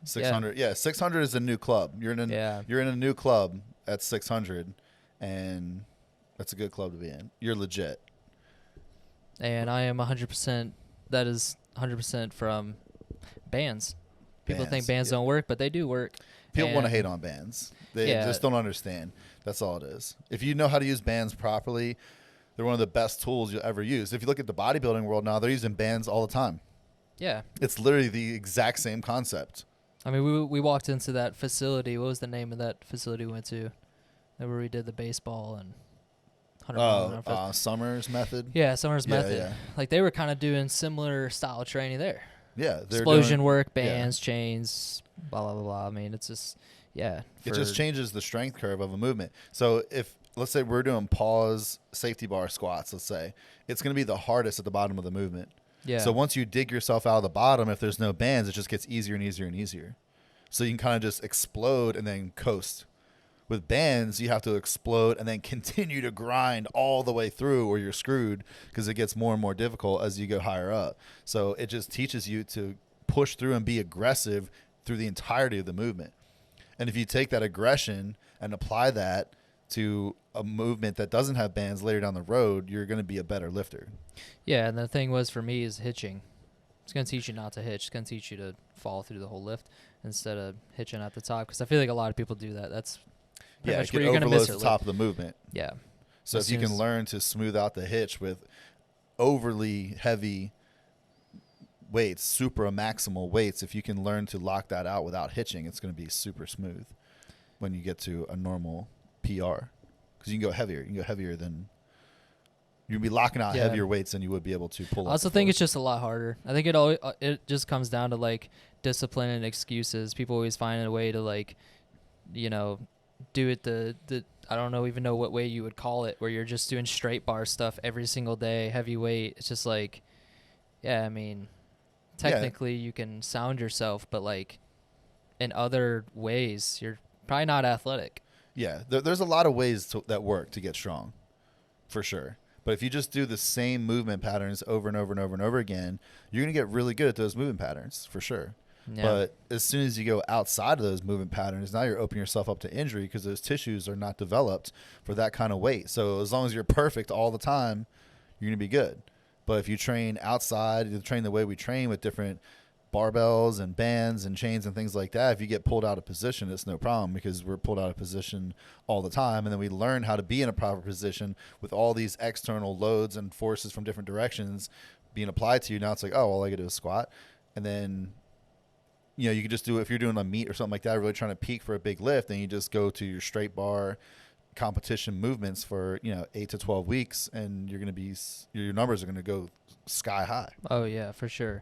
600. Yeah, 600 is a new club. You're in a new club at 600, and that's a good club to be in. You're legit. And I am 100%. That is 100% from bands. People think bands don't work, but they do work. People want to hate on bands. They just don't understand. That's all it is. If you know how to use bands properly, they're one of the best tools you'll ever use. If you look at the bodybuilding world now, they're using bands all the time. Yeah. It's literally the exact same concept. I mean, we walked into that facility. What was the name of that facility we went to? Where we did the baseball and 100 Summers Method. Yeah, Summers Method. Yeah. Like they were kind of doing similar style training there. Yeah, explosion work, bands, chains, blah blah blah blah. I mean, it's just it just changes the strength curve of a movement. So if let's say we're doing pause safety bar squats, let's say it's going to be the hardest at the bottom of the movement. Yeah. So once you dig yourself out of the bottom, if there's no bands, it just gets easier and easier and easier. So you can kind of just explode and then coast. With bands, you have to explode and then continue to grind all the way through or you're screwed because it gets more and more difficult as you go higher up. So it just teaches you to push through and be aggressive through the entirety of the movement. And if you take that aggression and apply that to a movement that doesn't have bands later down the road, you're going to be a better lifter. Yeah, and the thing was for me is hitching. It's going to teach you not to hitch. It's going to teach you to fall through the whole lift instead of hitching at the top because I feel like a lot of people do that. That's pretty much where you're going to miss the top of the movement. Yeah. So if you can learn to smooth out the hitch with overly heavy weights, super maximal weights, if you can learn to lock that out without hitching, it's going to be super smooth when you get to a normal PR. Because you can go heavier. You can go heavier than you'd be locking out heavier weights than you would be able to pull. I also think it's just a lot harder. I think it just comes down to like discipline and excuses. People always find a way to like, do it the I don't even know what way you would call it, where you're just doing straight bar stuff every single day, heavy weight. It's just like, I mean, technically you can sound yourself, but like in other ways, you're probably not athletic. Yeah, there's a lot of ways that work to get strong, for sure. But if you just do the same movement patterns over and over and over and over again, you're going to get really good at those movement patterns, for sure. Yeah. But as soon as you go outside of those movement patterns, now you're opening yourself up to injury because those tissues are not developed for that kind of weight. So as long as you're perfect all the time, you're going to be good. But if you train outside, you train the way we train with different barbells and bands and chains and things like that, if you get pulled out of position, it's no problem because we're pulled out of position all the time. And then we learn how to be in a proper position with all these external loads and forces from different directions being applied to you. Now it's like, oh, all I got to do is squat. And then you can just do it if you're doing a meet or something like that, really trying to peak for a big lift, then you just go to your straight bar competition movements for 8 to 12 weeks, and you're going to be your numbers are going to go sky high. Oh yeah, for sure.